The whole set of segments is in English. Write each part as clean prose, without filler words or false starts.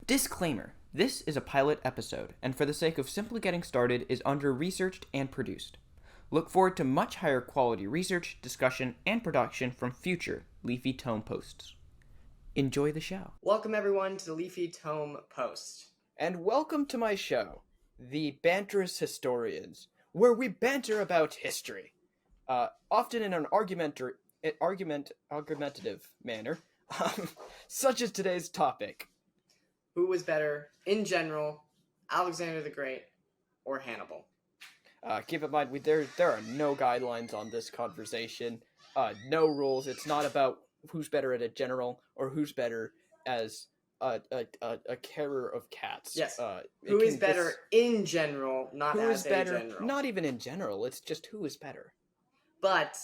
Disclaimer. This is a pilot episode, and for the sake of simply getting started, is under-researched and produced. Look forward to much higher quality research, discussion, and production from future Leafy Tome posts. Enjoy the show. Welcome everyone to the Leafy Tome post. And welcome to my show, the Banterous Historians, where we banter about history, often in an argumentative manner, such as today's topic. Who was better, in general, Alexander the Great or Hannibal? Keep in mind, there are no guidelines on this conversation, no rules. It's not about who's better at a general or who's better as a carer of cats. Yes. Who is better in general, not who as is better, a general. Not even in general. It's just who is better. But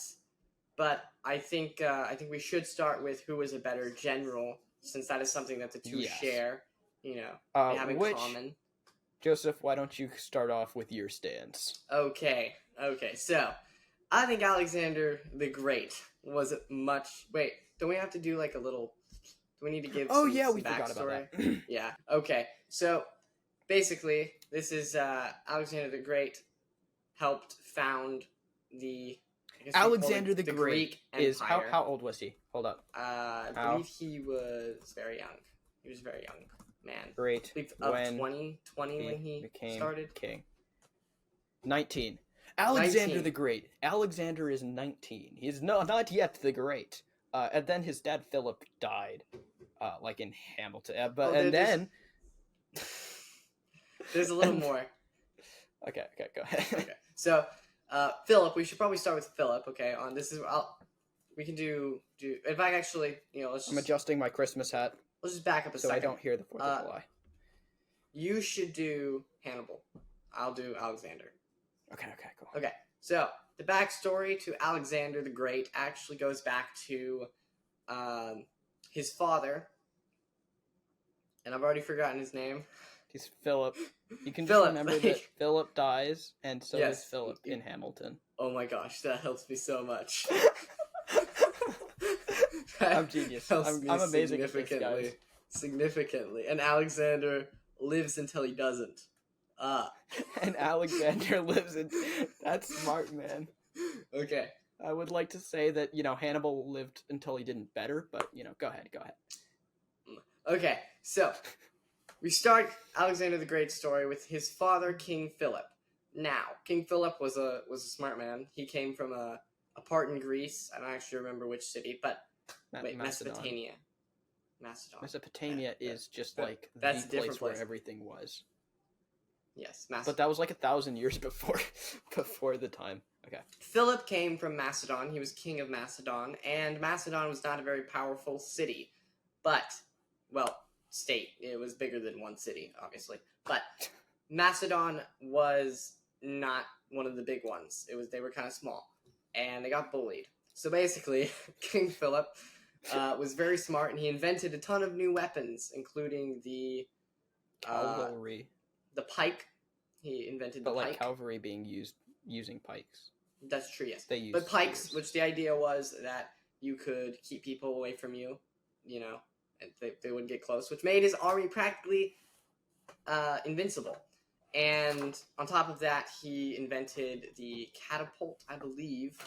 I think we should start with who is a better general, since that is something that the two share. They have in common. Joseph, why don't you start off with your stance? Okay. So, I think Alexander the Great was much... Wait, don't we have to do like a little... Do we need to give some we forgot about that. Yeah, okay. So, basically, this is Alexander the Great helped found the... Alexander the Great Greek is... Empire. How old was he? Hold up. I believe he was very young. He was very young. Man. Great. When 20 when he became started? King. 19. Alexander 19. the Great. Alexander is 19. He's not yet the Great. And then his dad Philip died, like in Hamilton. Then there's a little more. Okay, go ahead. Okay. So, Philip. We should probably start with Philip. Okay. On this is we can do. In fact, actually, I'm adjusting my Christmas hat. Let's just back up a so second. I don't hear the 4th of July. You should do Hannibal. I'll do Alexander. Okay, cool. Okay, so the backstory to Alexander the Great actually goes back to his father, and I've already forgotten his name. He's Philip. You can Philip, just remember that Philip dies, and so yes. is Philip in Hamilton. Oh my gosh, that helps me so much. I'm genius. I'm amazing at this, guys. Significantly. And Alexander lives until he doesn't. And Alexander lives in... That's smart, man. Okay. I would like to say that, Hannibal lived until he didn't better, but, go ahead. Okay, so we start Alexander the Great's story with his father, King Philip. Now, King Philip was a smart man. He came from a part in Greece. I don't actually remember which city, but... Mesopotamia. Mesopotamia is just like that's the place where everything was. Yes, but that was like 1,000 years before the time. Okay. Philip came from Macedon. He was king of Macedon, and Macedon was not a very powerful city, state. It was bigger than one city, obviously. But Macedon was not one of the big ones. They were kind of small, and they got bullied. So basically, King Philip was very smart, and he invented a ton of new weapons, including the cavalry, the pike. He invented the pike. But like cavalry being using pikes. That's true, yes. But pikes, spears. Which the idea was that you could keep people away from you, and they wouldn't get close, which made his army practically invincible. And on top of that, he invented the catapult, I believe.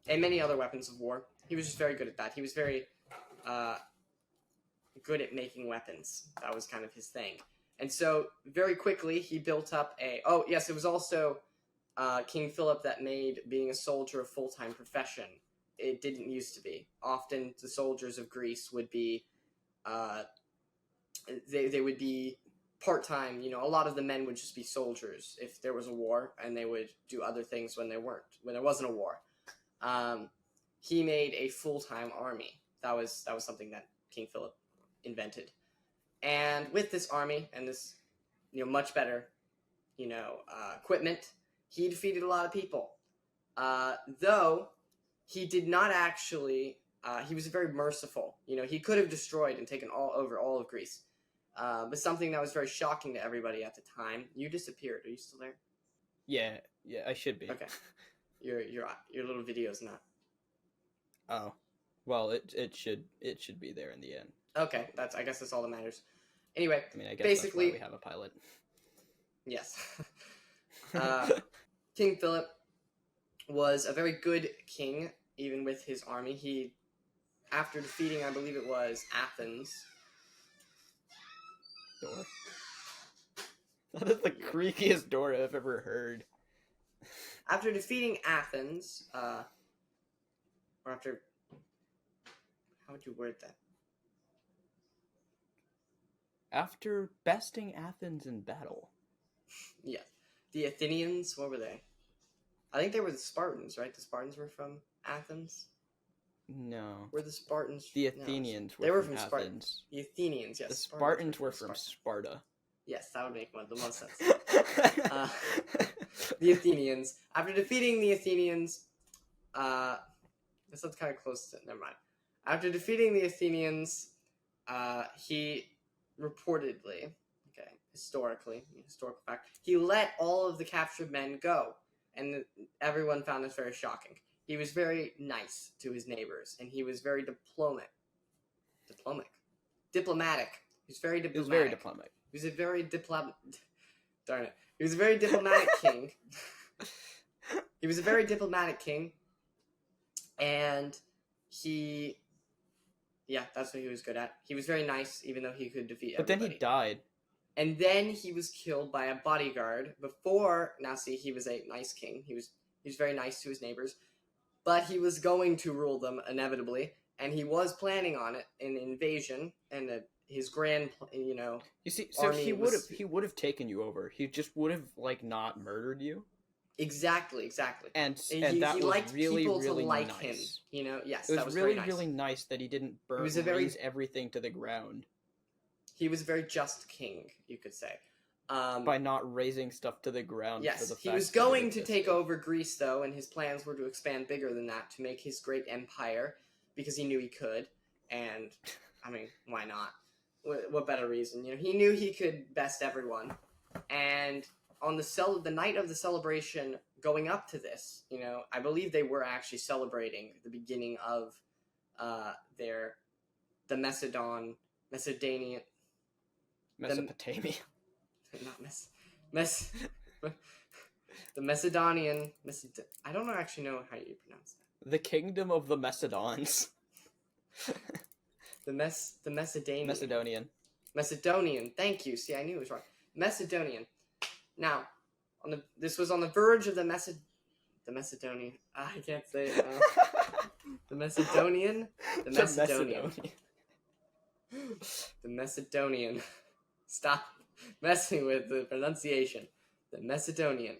And many other weapons of war. He was just very good at that. He was very good at making weapons. That was kind of his thing. And so, very quickly, he built up it was also King Philip that made being a soldier a full-time profession. It didn't used to be. Often, the soldiers of Greece would be, they would be part-time. A lot of the men would just be soldiers if there was a war, and they would do other things when there wasn't a war. He made a full-time army. That was something that King Philip invented. And with this army and this, much better, equipment, he defeated a lot of people. Though he did not actually, he was very merciful. He could have destroyed and taken over all of Greece. But something that was very shocking to everybody at the time. You disappeared. Are you still there? Yeah, I should be. Okay. Your little video's not. Oh, well, it should be there in the end. Okay, I guess that's all that matters. Anyway, I mean, I guess basically, that's why we have a pilot. yes. King Philip was a very good king, even with his army. He, after defeating, I believe it was Athens. Door. That is the creakiest door I've ever heard. After defeating Athens, or after, how would you word that? After besting Athens in battle. Yeah. The Athenians, what were they? I think they were the Spartans, right? The Spartans were from Athens? No. Were the Spartans? The Athenians no, were from Athens. Sparta. The Athenians, yes. The Spartans were from Sparta. Yes, that would make the most sense. The Athenians. After defeating the Athenians, this is kind of close to, never mind. After defeating the Athenians, he reportedly, historical fact, he let all of the captured men go, and everyone found this very shocking. He was very nice to his neighbors, and he was very diplomatic. He was very diplomatic. He was very diplomatic. He was a very Darn it. He was a very diplomatic king. He was a very diplomatic king, and that's what he was good at. He was very nice, even though he could defeat everybody. But then he died. And then he was killed by a bodyguard. He was a nice king. He was very nice to his neighbors, but he was going to rule them inevitably, and he was planning on it, an invasion, and his grand, You see, so he would have taken you over. He just would have not murdered you. Exactly. And he that was liked really, people really to like nice. him. Yes, it was that was really, very nice. really nice that he didn't raze everything to the ground. He was a very just king, you could say. By not raising stuff to the ground. Yes, for the fact he was that going to take over Greece, though, and his plans were to expand bigger than that, to make his great empire, because he knew he could. And, I mean, why not? What better reason? He knew he could best everyone. And on the night of the celebration going up to this, I believe they were actually celebrating the beginning of the Macedonian... Mesopotamia. The Macedonian... I don't actually know how you pronounce that. The kingdom of the Macedons. The Macedonian. Macedonian. Thank you. See, I knew it was wrong. Macedonian. Now, this was on the verge of the Macedonian. I can't say it now. The Macedonian. The Macedonian. The Macedonian. Stop messing with the pronunciation. The Macedonian.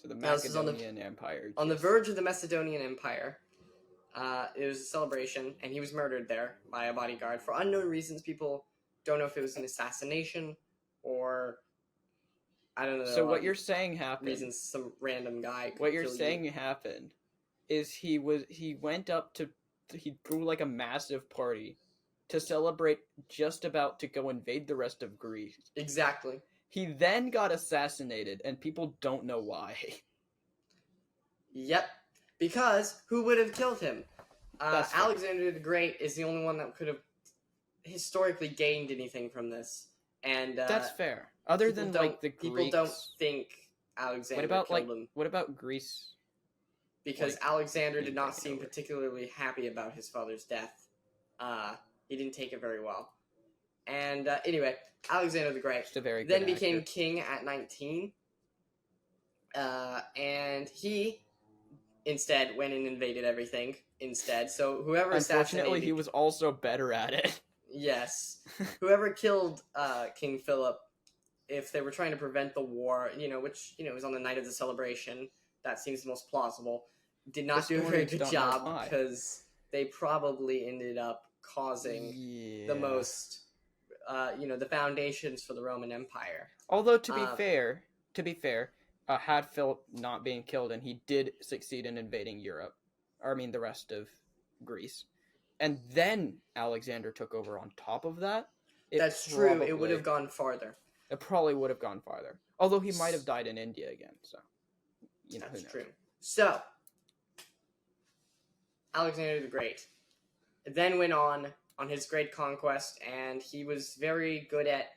So the Macedonian Empire. On the verge of the Macedonian Empire. It was a celebration, and he was murdered there by a bodyguard for unknown reasons. People don't know if it was an assassination or I don't know. So what you're saying happened? Reasons some random guy. What you're saying happened is he went up to he threw a massive party to celebrate just about to go invade the rest of Greece. Exactly. He then got assassinated, and people don't know why. Yep. Because who would have killed him? Alexander the Great is the only one that could have historically gained anything from this. And that's fair. Other than the Greeks, people don't think Alexander killed him. What about Greece? Because Alexander did not seem particularly happy about his father's death. He didn't take it very well. And anyway, Alexander the Great then became king at 19. And he instead went and invaded everything instead. So whoever Unfortunately, he was also better at it. Yes. Whoever killed King Philip, if they were trying to prevent the war, which, was on the night of the celebration, that seems the most plausible, did not do a very good job because they probably ended up causing the most, the foundations for the Roman Empire. Although, to be fair, had Philip not been killed, and he did succeed in invading the rest of Greece, and then Alexander took over on top of that. That's true. It would have gone farther. It probably would have gone farther. Although he might have died in India again, so that's true. So Alexander the Great then went on on his great conquest, and he was very good at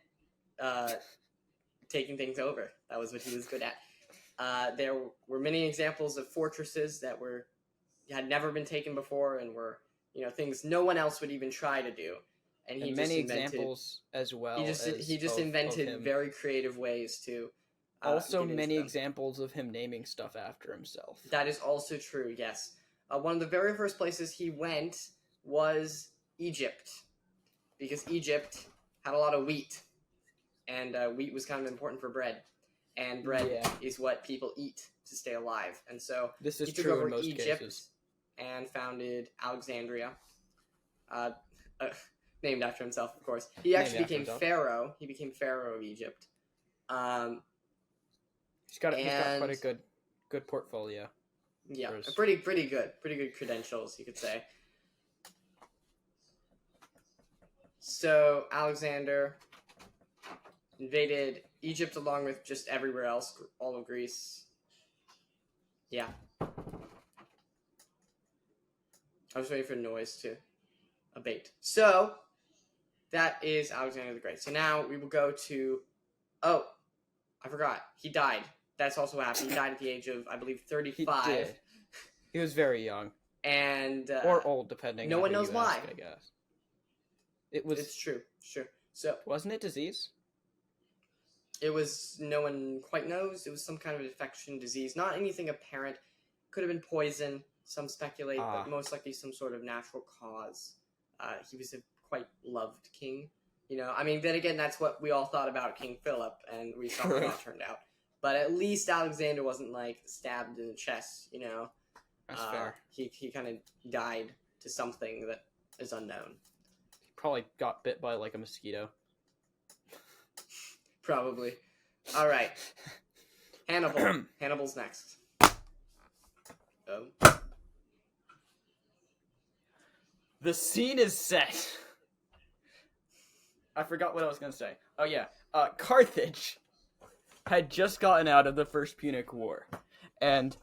taking things over. That was what he was good at. There were many examples of fortresses that had never been taken before, and were things no one else would even try to do. And he And just many invented, examples as well. He just of invented him. very creative ways to. Also, many examples of him naming stuff after himself. That is also true. Yes, one of the very first places he went was Egypt, because Egypt had a lot of wheat, and wheat was kind of important for bread, and bread is what people eat to stay alive. And so this is he took true over in most Egypt cases. And founded Alexandria, named after himself, of course. He actually became pharaoh. He became pharaoh of Egypt. He's got quite a good portfolio. Yeah, pretty good credentials, you could say. So Alexander invaded Egypt along with just everywhere else, all of Greece. Yeah. I was waiting for noise to abate. So that is Alexander the Great. So now we will go to. Oh, I forgot. He died. That's also what happened. He died at the age of, I believe, 35. He did. He was very young. And or old, depending. No on one who knows you why. Ask, I guess. It's true. So wasn't it disease? It was, no one quite knows. It was some kind of infection, disease, not anything apparent. Could have been poison. Some speculate, but most likely some sort of natural cause. He was a quite loved king. I mean, then again, that's what we all thought about King Philip, and we saw how that turned out. But at least Alexander wasn't, stabbed in the chest, That's fair. He kind of died to something that is unknown. He probably got bit by, a mosquito. Probably. All right. Hannibal. Hannibal's next. Oh. The scene is set. I forgot what I was going to say. Oh, yeah. Carthage had just gotten out of the First Punic War. And,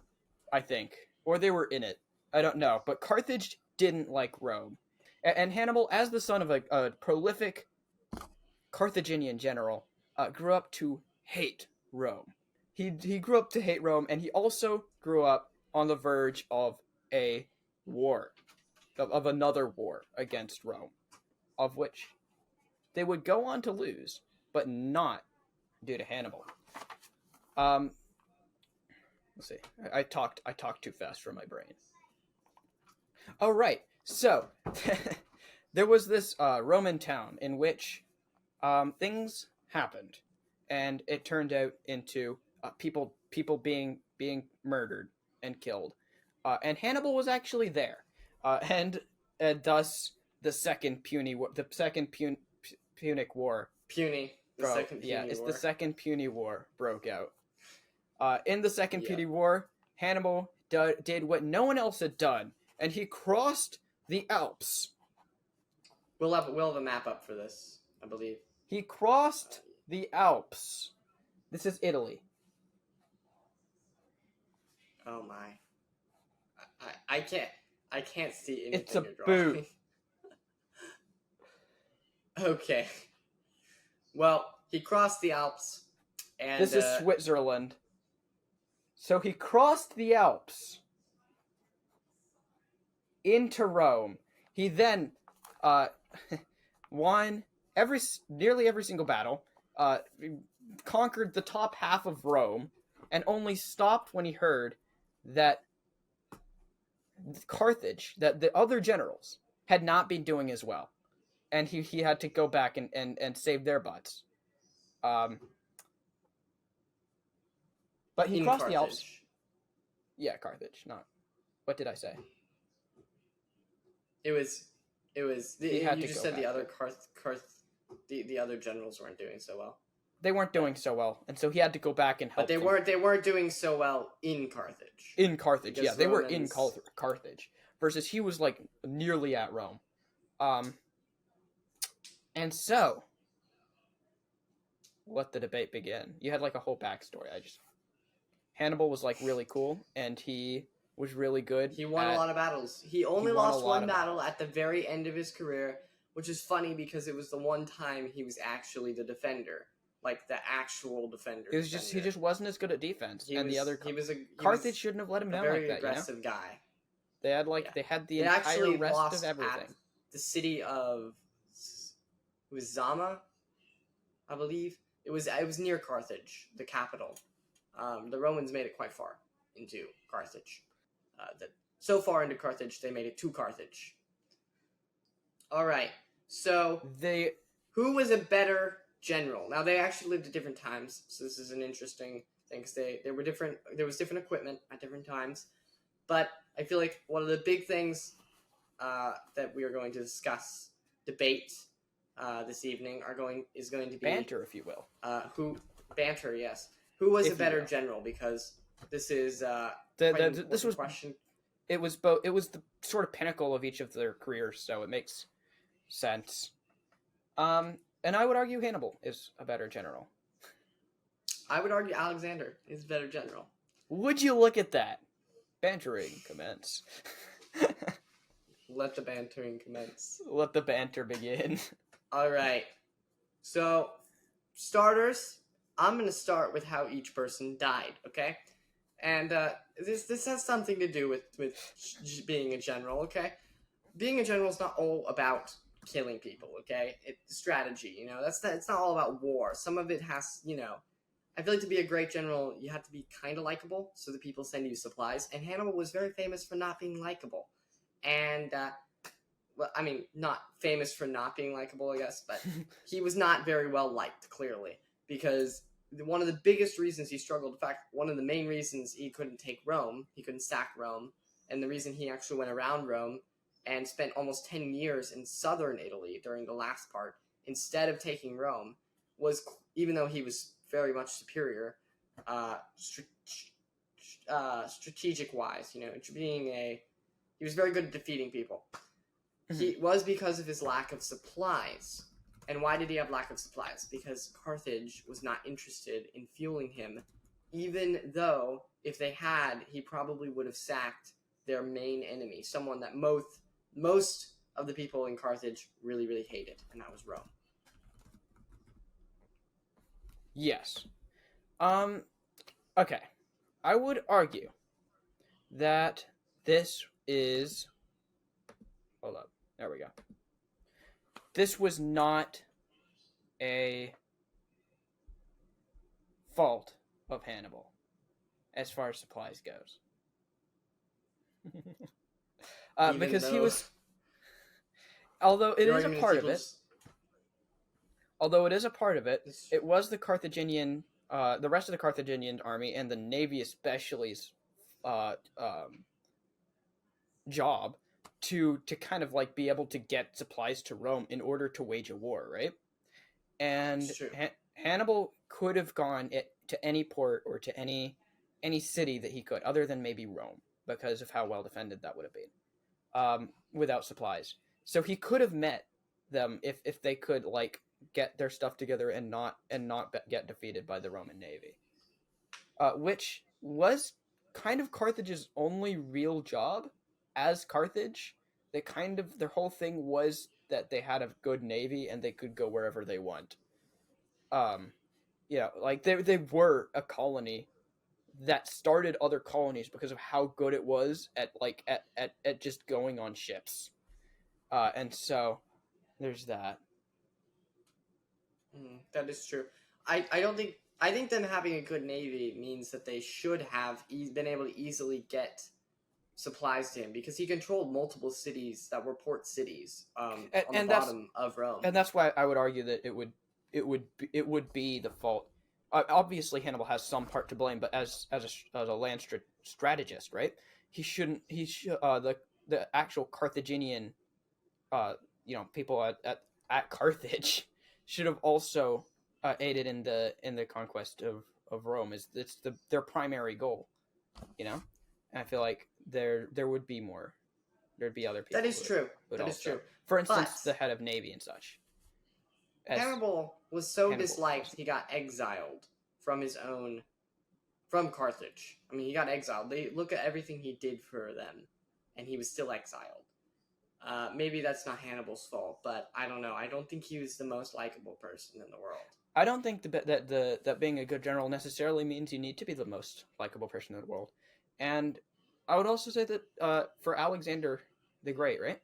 I think. Or they were in it. I don't know. But Carthage didn't like Rome. And Hannibal, as the son of a prolific Carthaginian general, grew up to hate Rome. He grew up to hate Rome, and he also grew up on the verge of a war. Of another war against Rome, of which they would go on to lose, but not due to Hannibal. Let's see. I talked too fast for my brain. Oh, right. So there was this Roman town in which things happened, and it turned out into people being murdered and killed, and Hannibal was actually there. And thus the second Punic War. The second Puny War. The second Puny War broke out. In the second Puny War, Hannibal did what no one else had done, and he crossed the Alps. We'll have a map up for this, I believe. He crossed the Alps. This is Italy. Oh my! I can't see anything. It's a you're drawing. boot. Okay. Well, he crossed the Alps, and this is Switzerland. So he crossed the Alps into Rome. He then won nearly every single battle, conquered the top half of Rome, and only stopped when he heard that Carthage, that the other generals, had not been doing as well. And he had to go back and save their butts. But he crossed the Alps. Yeah, Carthage. Not. What did I say? It was. You just said the other the other generals weren't doing so well. They weren't doing so well, and so he had to go back and help. But they weren't doing so well in Carthage. In Carthage, because they were in Carthage. Versus he was nearly at Rome. And so let the debate begin. You had a whole backstory. Hannibal was really cool, and he was really good. He won a lot of battles. He only lost one battle at the very end of his career which is funny because it was the one time he was actually the defender, like the actual defender. It was just he just wasn't as good at defense, Carthage shouldn't have let him down like that. Very aggressive guy. They had they had the they entire rest of everything. At the city of Zama, I believe it was near Carthage, the capital. The Romans made it quite far into Carthage. So far into Carthage, they made it to Carthage. All right. So who was a better general? Now they actually lived at different times, so this is an interesting thing because there was different equipment at different times. But I feel like one of the big things that we are going to debate this evening is going to be banter, if you will. Banter? Yes. Who was a better general? Because this is this was question. It was both. It was the sort of pinnacle of each of their careers, so it makes sense. And I would argue Hannibal is a better general. I would argue Alexander is a better general. Would you look at that? Bantering commence. Let the bantering commence. Let the banter begin. All right. So, starters, I'm going to start with how each person died, okay? And this has something to do with being a general, okay? Being a general is not all about killing people, okay? It's strategy, it's not all about war. Some of it has, I feel like to be a great general, you have to be kind of likable so that people send you supplies. And Hannibal was very famous for not being likable. And, not famous for not being likable, I guess, but he was not very well liked, clearly, because one of the biggest reasons he struggled, in fact, one of the main reasons he couldn't take Rome, he couldn't sack Rome, and the reason he actually went around Rome and spent almost 10 years in southern Italy during the last part, instead of taking Rome, was, even though he was very much superior, strategic-wise, he was very good at defeating people. He was because of his lack of supplies. And why did he have lack of supplies? Because Carthage was not interested in fueling him, even though if they had, he probably would have sacked their main enemy, someone that most of the people in Carthage really, really hated, and that was Rome. Yes. Okay. I would argue that this is... Hold up. There we go. This was not a fault of Hannibal as far as supplies goes. Because he was... Although it is a part of it... Although it is a part of it, it was the Carthaginian, the rest of the Carthaginian army and the navy especially's job to kind of like be able to get supplies to Rome in order to wage a war, right? And Hannibal could have gone to any port or to any city that he could, other than maybe Rome, because of how well defended that would have been, without supplies. So he could have met them if they could like get their stuff together and not get defeated by the Roman navy, which was kind of Carthage's only real job as Carthage. Their whole thing was that they had a good navy and they could go wherever they want. Like they were a colony that started other colonies because of how good it was at just going on ships. And so there's that. That is true. I think them having a good navy means that they should have been able to easily get supplies to him, because he controlled multiple cities that were port cities on the bottom of Rome. And that's why I would argue that it would be the fault. Obviously, Hannibal has some part to blame, but as a land strategist, right? The actual Carthaginian, people at Carthage should have also aided in the conquest of Rome. It's their primary goal, And I feel like there would be more. There'd be other people. That is true. That is true. For instance, the head of Navy and such. Hannibal was so disliked, he got exiled from Carthage. I mean, he got exiled. They look at everything he did for them, and he was still exiled. Maybe that's not Hannibal's fault, but I don't know. I don't think he was the most likable person in the world. I don't think that being a good general necessarily means you need to be the most likable person in the world. And I would also say that for Alexander the Great, right?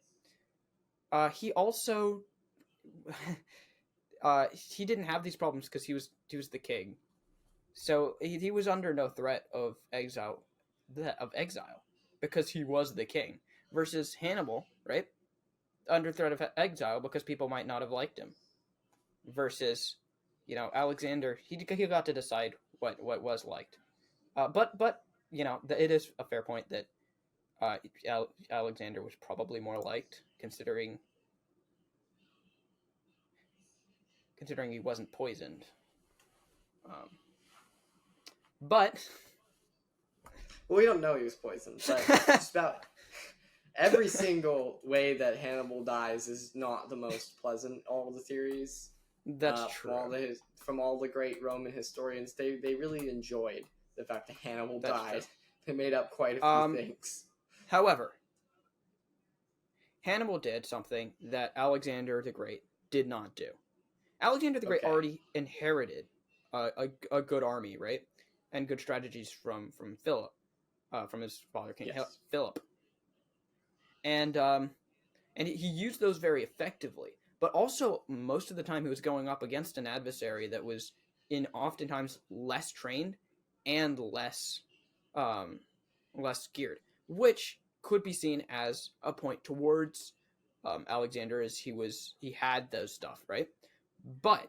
He also he didn't have these problems because he was the king, so he was under no threat of exile because he was the king. Versus Hannibal, right? Under threat of exile because people might not have liked him. Versus, Alexander, he got to decide what was liked. But it is a fair point that Alexander was probably more liked considering he wasn't poisoned. But Well, we don't know he was poisoned, but just about every single way that Hannibal dies is not the most pleasant. All the theories, that's true. From all the great Roman historians, they really enjoyed the fact that Hannibal died. True. They made up quite a few things. However, Hannibal did something that Alexander the Great did not do. Alexander the Great already inherited a good army, right? And good strategies from Philip, from his father, King Philip. And he used those very effectively. But also, most of the time, he was going up against an adversary that was oftentimes less trained and less geared, which could be seen as a point towards Alexander, as he had those stuff, right? But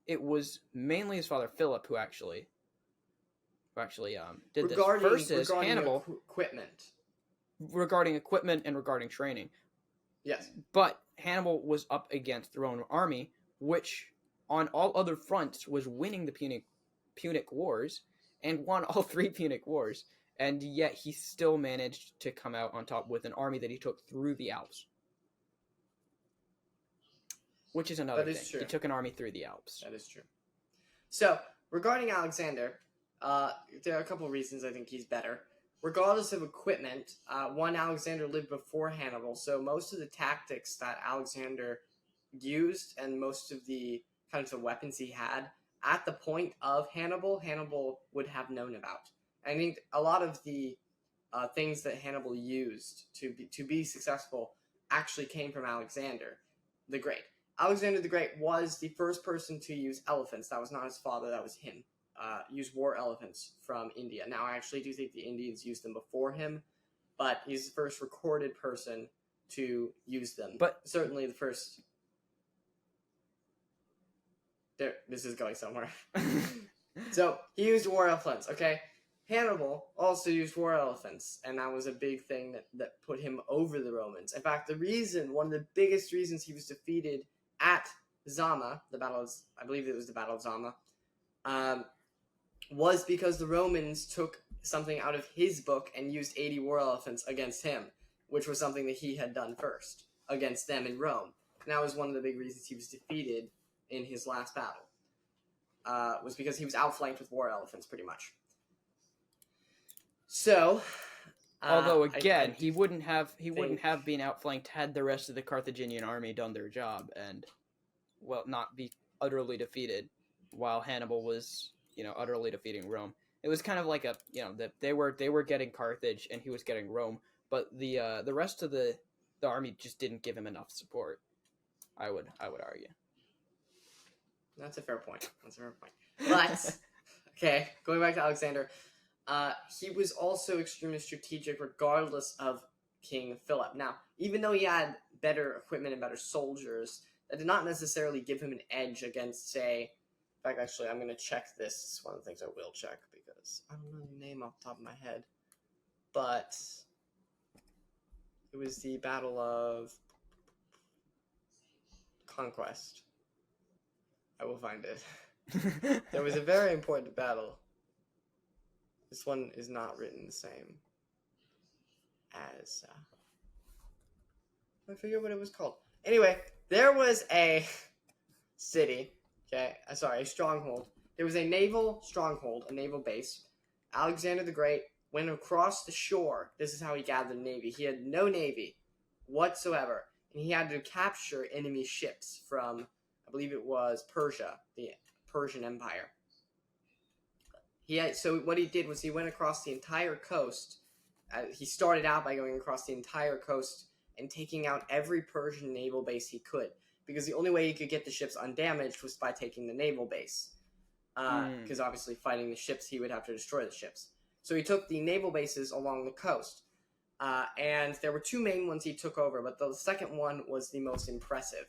it was mainly his father Philip who actually did this versus Hannibal. Regarding equipment and regarding training. Yes. But Hannibal was up against the Roman army, which on all other fronts was winning the Punic Wars and won all 3 Punic Wars, and yet he still managed to come out on top with an army that he took through the Alps. Which is another thing. True. He took an army through the Alps. That is true. So, regarding Alexander, there are a couple of reasons I think he's better. Regardless of equipment, Alexander lived before Hannibal, so most of the tactics that Alexander used and most of the kinds of weapons he had at the point of Hannibal would have known about. I think a lot of the things that Hannibal used to be successful actually came from Alexander the Great. Alexander the Great was the first person to use elephants. That was not his father, that was him. Use war elephants from India. Now, I actually do think the Indians used them before him, but he's the first recorded person to use them. But certainly the first. There, this is going somewhere. So he used war elephants. Okay, Hannibal also used war elephants, and that was a big thing that put him over the Romans. In fact, one of the biggest reasons he was defeated at Zama, I believe it was the Battle of Zama, was because the Romans took something out of his book and used 80 war elephants against him, which was something that he had done first against them in Rome. And that was one of the big reasons he was defeated in his last battle, was because he was outflanked with war elephants, pretty much. So, although again, he wouldn't have been outflanked had the rest of the Carthaginian army done their job and, well, not be utterly defeated, while Hannibal was, utterly defeating Rome. It was kind of like that they were getting Carthage and he was getting Rome, but the rest of the army just didn't give him enough support. I would argue. That's a fair point. But okay, going back to Alexander, he was also extremely strategic, regardless of King Philip. Now, even though he had better equipment and better soldiers, that did not necessarily give him an edge against, say. In fact, actually, I'm going to check this. It's one of the things I will check because I don't know the name off the top of my head. But it was the Battle of Conquest. I will find it. There was a very important battle. This one is not written the same as... I forget what it was called. Anyway, there was a city... Okay, sorry, a stronghold. There was a naval stronghold, a naval base. Alexander the Great went across the shore. This is how he gathered a navy. He had no navy. whatsoever, and he had to capture enemy ships from, I believe it was Persia, the Persian Empire. So what he did was he went across the entire coast. He started out by going across the entire coast and taking out every Persian naval base he could, because the only way he could get the ships undamaged was by taking the naval base. Because obviously fighting the ships, he would have to destroy the ships. So he took the naval bases along the coast. And there were two main ones he took over, but the second one was the most impressive.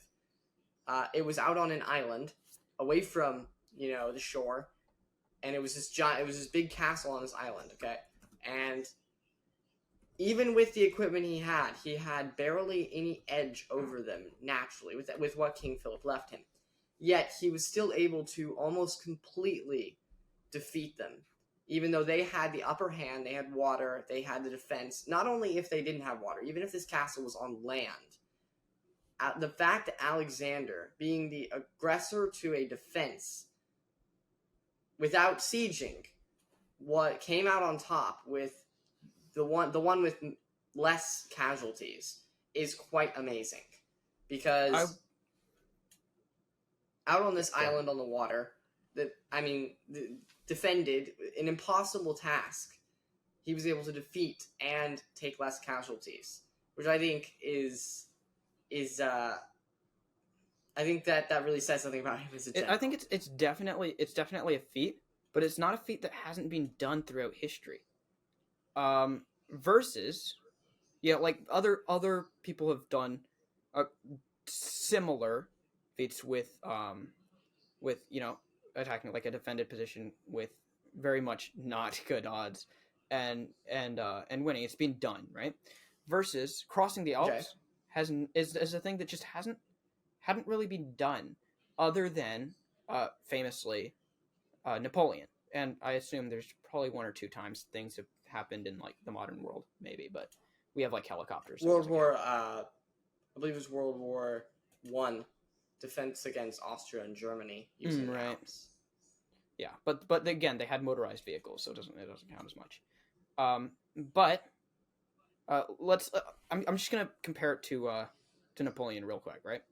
It was out on an island, away from, the shore, and it was this big castle on this island, okay? And even with the equipment he had barely any edge over them naturally with what King Philip left him. Yet he was still able to almost completely defeat them. Even though they had the upper hand, they had water, they had the defense. Not only if they didn't have water, even if this castle was on land. The fact that Alexander, being the aggressor to a defense, without sieging, what came out on top with the one with less casualties is quite amazing. Because out on this island on the water, defended an impossible task, he was able to defeat and take less casualties, which I think I think that really says something about him as a general. I think it's definitely a feat, but it's not a feat that hasn't been done throughout history. Versus, like other people have done similar feats with attacking like a defended position with very much not good odds and winning. It's been done, right? Versus crossing the Alps is a thing that just hadn't really been done, other than famously Napoleon. And I assume there's probably one or two times things have happened in like the modern world, maybe, but we have like helicopters. I believe it was World War I, defense against Austria and Germany using the Alps. Yeah, but again, they had motorized vehicles, so it doesn't count as much. But let's. I'm just gonna compare it to Napoleon real quick, right?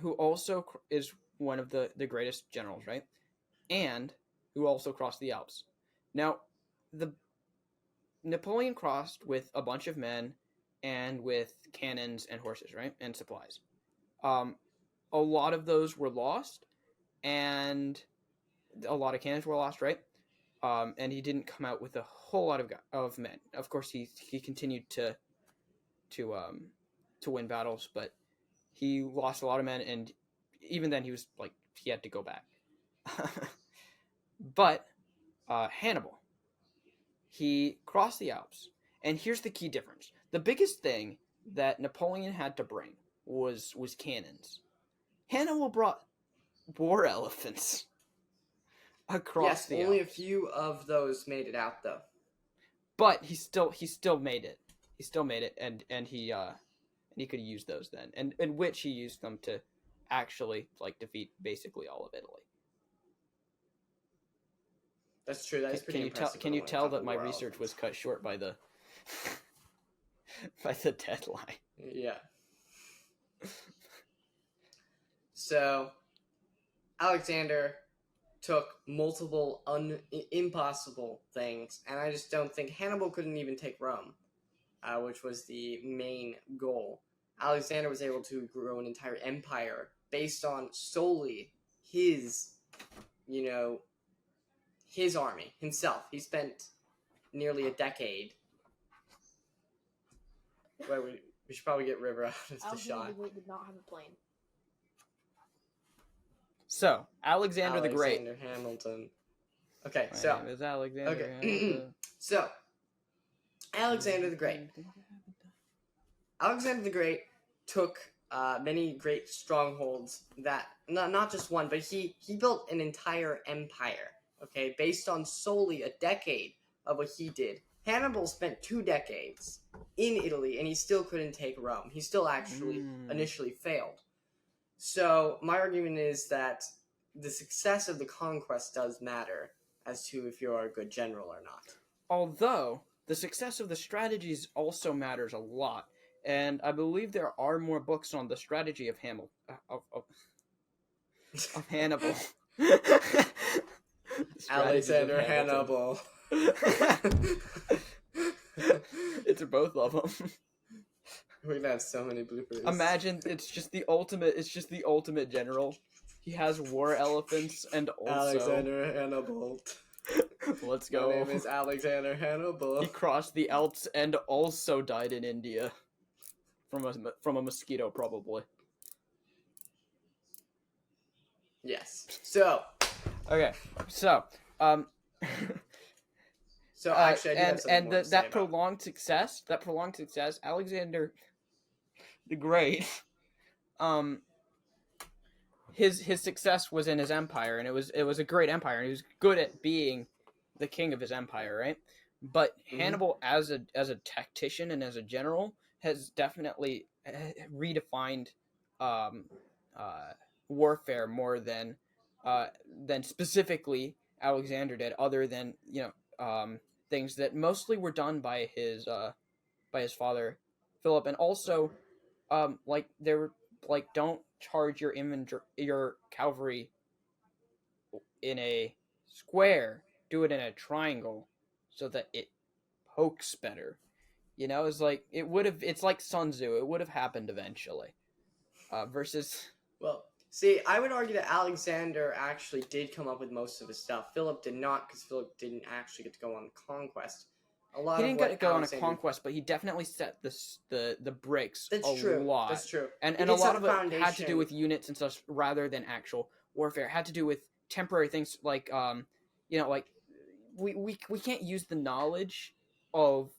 Who also is one of the greatest generals, right? And who also crossed the Alps. Now, the Napoleon crossed with a bunch of men and with cannons and horses, right? And supplies. A lot of those were lost, and a lot of cannons were lost, right? And he didn't come out with a whole lot of men. Of course, he continued to win battles, but he lost a lot of men, and even then he had to go back. But Hannibal, he crossed the Alps, and here's the key difference. The biggest thing that Napoleon had to bring was cannons. Hannibal brought war elephants across the Alps. Only a few of those made it out, though. But he still made it. He still made it, and he could use those then, and in which he used them to actually defeat basically all of Italy. That's true. That is pretty impressive. Can you tell that my research was cut short by the by the deadline? Yeah. So, Alexander took multiple impossible things, and I just don't think Hannibal couldn't even take Rome, which was the main goal. Alexander was able to grow an entire empire based on solely his army himself. He spent nearly a decade. Wait, we should probably get River out of the shot. Alexander did not have a plane. So, Alexander the Great. Alexander Hamilton. Okay, My name is Alexander Hamilton. So, Alexander the Great. Alexander the Great took many great strongholds that, not just one, but he built an entire empire, okay, based on solely a decade of what he did. Hannibal spent 2 decades in Italy, and he still couldn't take Rome. He still actually initially failed. So, my argument is that the success of the conquest does matter as to if you're a good general or not. Although, the success of the strategies also matters a lot. and I believe there are more books on the strategy of Hannibal. Alexander Hannibal. It's both of them. We're gonna have so many bloopers. Imagine it's just the ultimate general. He has war elephants and also Alexander Hannibal. Let's go. My name is Alexander Hannibal. He crossed the Alps and also died in India from a mosquito, probably. Yes. So. Okay. So. So actually, I do have something more to say that prolonged success, Alexander the Great, his success was in his empire, and it was a great empire, and he was good at being the king of his empire, right? But Hannibal, as a tactician and as a general, has definitely redefined warfare more than specifically Alexander did, other than things that mostly were done by his father Philip, and also they were don't charge your cavalry in a square, do it in a triangle so that it pokes better. It's like Sun Tzu, it would have happened eventually. Versus Well, see, I would argue that Alexander actually did come up with most of his stuff. Philip did not, because Philip didn't actually get to go on conquest. He didn't get to go on a conquest, but he definitely set the bricks a lot. That's true. And a lot of it had to do with units and stuff rather than actual warfare. It had to do with temporary things like we can't use the knowledge of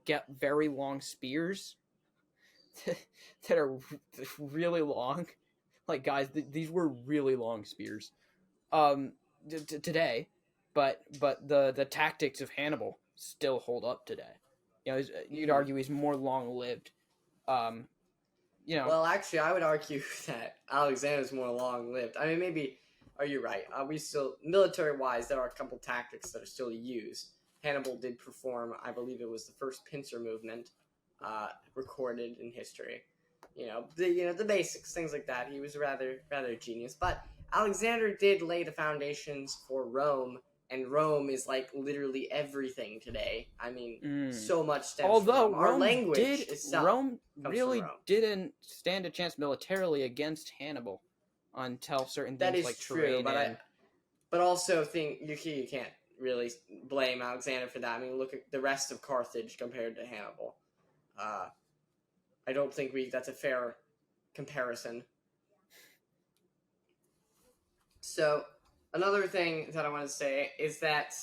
get very long spears that are really long. Like, guys, these were really long spears today, but the tactics of Hannibal still hold up today. You'd argue he's more long-lived. Well, actually, I would argue that Alexander's more long-lived. I mean, maybe, are you right? We still, military-wise, there are a couple tactics that are still used. Hannibal did perform, I believe it was the first pincer movement recorded in history. The basics, things like that. He was rather genius. But Alexander did lay the foundations for Rome, and Rome is like literally everything today. I mean, so much stems from Rome. Our language itself Rome really didn't stand a chance militarily against Hannibal until certain things like true, terrain. But also you can't really blame Alexander for that. I mean, look at the rest of Carthage compared to Hannibal. I don't think that's a fair comparison. So, another thing that I want to say is that,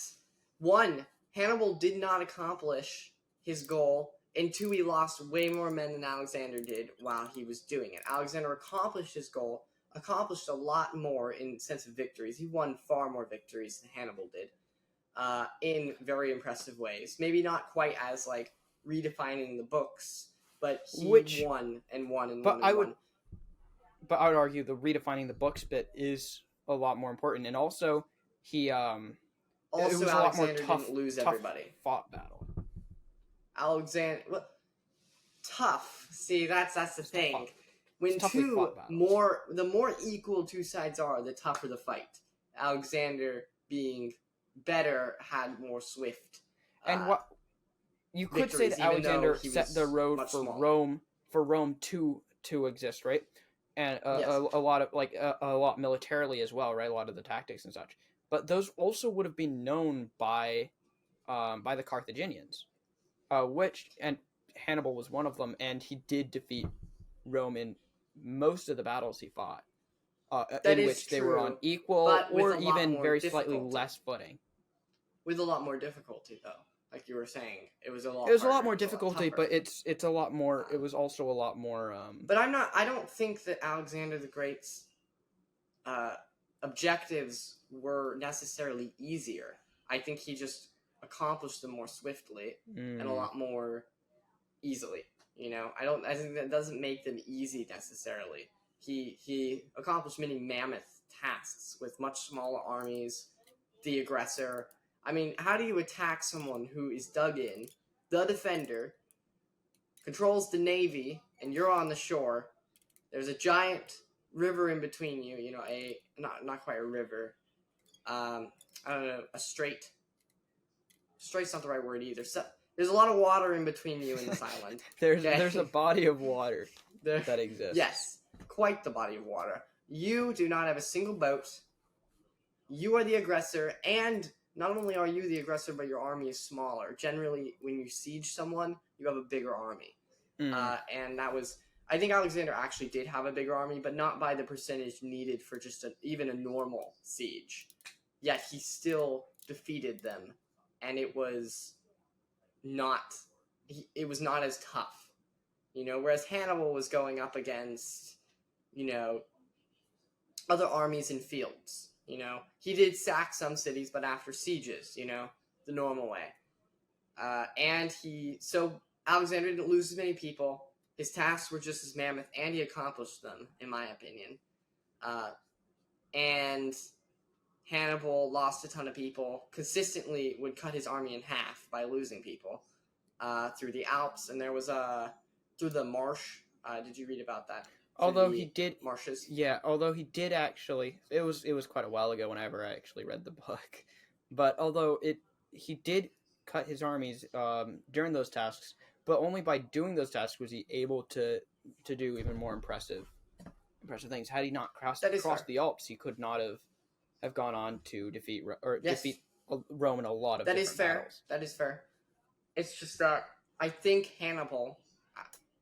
one, Hannibal did not accomplish his goal, and two, he lost way more men than Alexander did while he was doing it. Alexander accomplished his goal, accomplished a lot more in sense of victories. He won far more victories than Hannibal did, in very impressive ways. Maybe not quite as, redefining the books, but he won and won and won and won. But I would argue the redefining the books bit is a lot more important, and also he Alexander didn't lose everybody. Fought battle. Alexander, tough. See, that's the thing. Tough. When the more equal two sides are, the tougher the fight. Alexander, being better, had more swift. And what you could say that Alexander set the road for Rome to exist, right? And yes. a lot militarily as well, right? A lot of the tactics and such. But those also would have been known by the Carthaginians, and Hannibal was one of them, and he did defeat Rome in most of the battles he fought, in which they were on equal or even very slightly less footing. With a lot more difficulty, though. Like you were saying, it was a lot. It was a lot more difficulty, but it's a lot more. It was also a lot more. But I don't think that Alexander the Great's objectives were necessarily easier. I think he just accomplished them more swiftly and a lot more easily. I think that doesn't make them easy necessarily. He accomplished many mammoth tasks with much smaller armies. The aggressor. I mean, how do you attack someone who is dug in, the defender, controls the navy, and you're on the shore. There's a giant river in between you. You know, not quite a river. I don't know, a strait. Straight's not the right word either. So, there's a lot of water in between you and this island. There's a body of water that exists. Yes, quite the body of water. You do not have a single boat. You are the aggressor, and not only are you the aggressor, but your army is smaller. Generally, when you siege someone, you have a bigger army. And that was... I think Alexander actually did have a bigger army, but not by the percentage needed for just even a normal siege. Yet he still defeated them, and it was not as tough. You know, whereas Hannibal was going up against, you know, other armies in fields. You know, he did sack some cities, but after sieges, you know, the normal way. So Alexander didn't lose as many people. His tasks were just as mammoth, and he accomplished them, in my opinion. And Hannibal lost a ton of people, consistently would cut his army in half by losing people through the Alps, and there was through the marsh. Did you read about that? Although he did marshes. Yeah, although he did actually, it was quite a while ago whenever I actually read the book. But although he did cut his armies during those tasks, but only by doing those tasks was he able to do even more impressive things. Had he not crossed the Alps, he could not have gone on to defeat Rome in a lot of different battles. That is fair. It's just that I think Hannibal,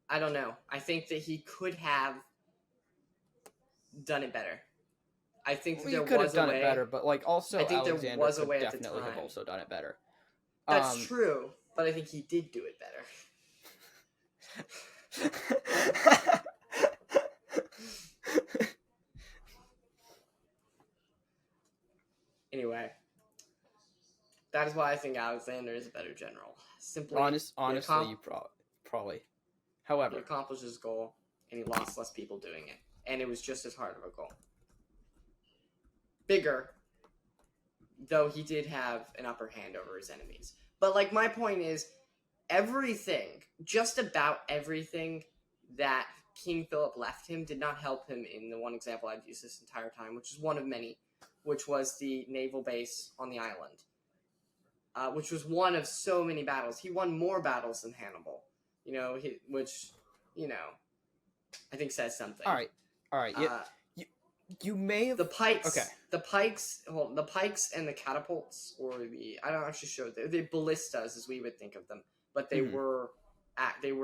I don't know. I think that he could have done it better. I think he could have done it better, but also I think Alexander there was a way could definitely have also done it better. That's true, but I think he did do it better. Anyway, that is why I think Alexander is a better general. Simply, honestly, you probably. However, he accomplished his goal, and he lost less people doing it, and it was just as hard of a goal. Bigger, though he did have an upper hand over his enemies. But my point is, just about everything that King Philip left him did not help him in the one example I've used this entire time, which is one of many, which was the naval base on the island, which was one of so many battles. He won more battles than Hannibal, which I think says something. All right. You may have the pikes. Okay. The pikes and the catapults, or I don't actually show the ballistas as we would think of them, but they were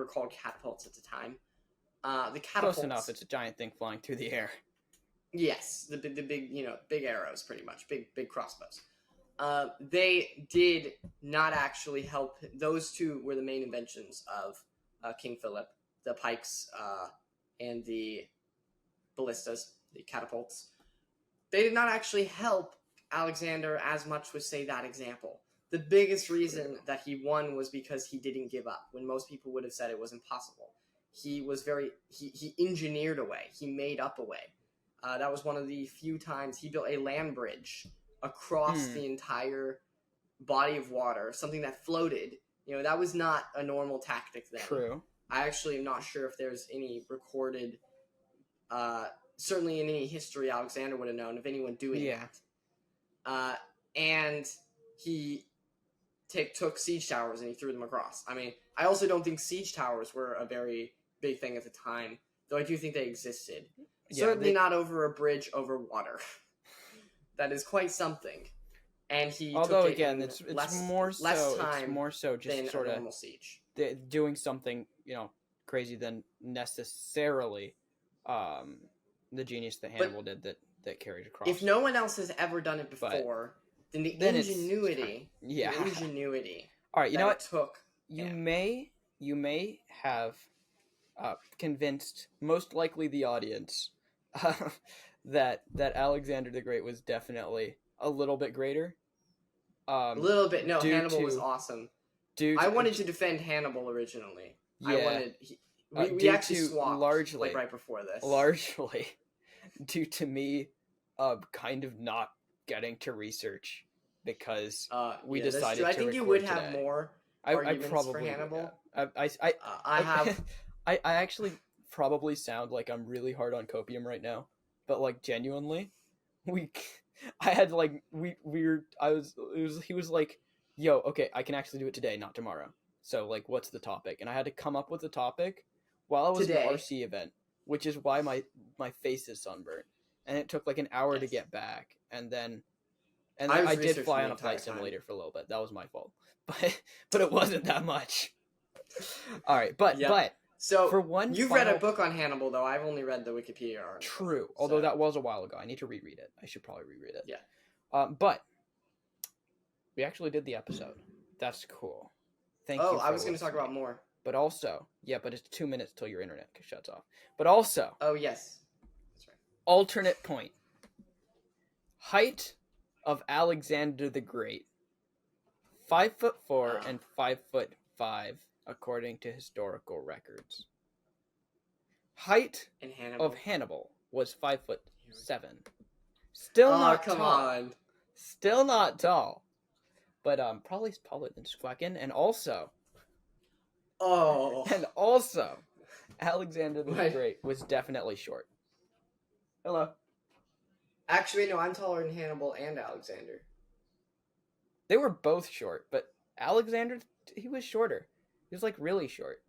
called catapults at the time. The catapults. Close enough. It's a giant thing flying through the air. Yes, the big big arrows, pretty much big crossbows. They did not actually help. Those two were the main inventions of King Philip: the pikes and the ballistas, the catapults. They did not actually help Alexander as much with, say, that example. The biggest reason that he won was because he didn't give up, when most people would have said it was impossible. He engineered a way. He made up a way. That was one of the few times he built a land bridge across the entire body of water, something that floated. That was not a normal tactic then. True. I actually am not sure if there's any recorded, certainly in any history Alexander would have known of anyone doing that. And he took siege towers and he threw them across. I mean, I also don't think siege towers were a very big thing at the time, though I do think they existed. Certainly not over a bridge over water. That is quite something. And he took again, it's more so just sort of normal siege. Doing something crazy than necessarily the genius that Hannibal did that carried across. If no one else has ever done it before, then the ingenuity. All right, you know what? Took. You may have convinced most likely the audience that Alexander the Great was definitely a little bit greater. A little bit. No, Hannibal was awesome. I wanted to defend Hannibal originally. Yeah. We actually swapped largely right before this. Largely due to me kind of not getting to research because we decided to record today. I think you would have more. I arguments probably for would, Hannibal. yeah. I have. I actually probably sound like I'm really hard on copium right now, but like genuinely, we I had like we were I was it was he was like, yo, okay, I can actually do it today, not tomorrow. So like, what's the topic? And I had to come up with a topic while I was at Today. an RC event, which is why my face is sunburned, and it took like an hour to Yes. get back, and then I was I did researching fly the on a entire flight time. simulator for a little bit. That was my fault, but it wasn't that much. All right, but Yep. but So for one, you've read a book on Hannibal, though. I've only read the Wikipedia article. True, although that was a while ago. I need to reread it. I should probably reread it. Yeah. But we actually did the episode. That's cool. Thank you. Oh, I was going to talk about more. But also, yeah, but it's 2 minutes till your internet shuts off. But also, oh yes, that's right. Alternate point. Height of Alexander the Great: 5'4" and 5'5", according to historical records. Height of Hannibal was 5'7". Still not come tall. on. Still not tall. But probably taller than Squekin, and also Alexander the Great was definitely short. Hello. Actually, no, I'm taller than Hannibal and Alexander. They were both short, but Alexander, he was shorter. He was like really short,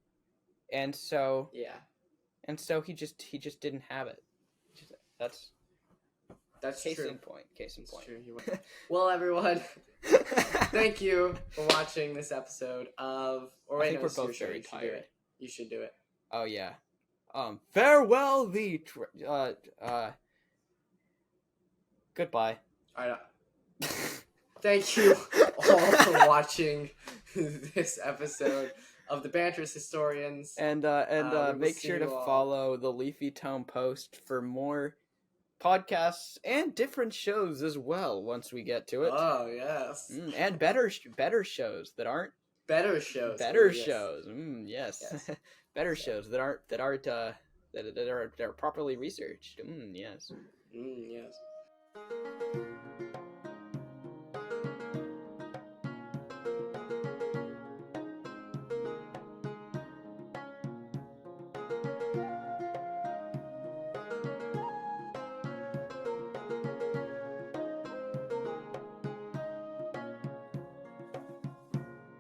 and so he just didn't have it. That's case true. Case in point. True. Well, everyone, thank you for watching this episode of. Or wait, I think we're both very tired. You should do it. Oh yeah. Farewell the. Goodbye. All right. Thank you all for watching this episode of the Banterous Historians. And make sure to follow the Leafy Tome post for more podcasts and different shows as well once we get to it. Oh yes. And better shows that aren't better shows. Better shows. Yes. Better shows that are properly researched. Yes. Yes.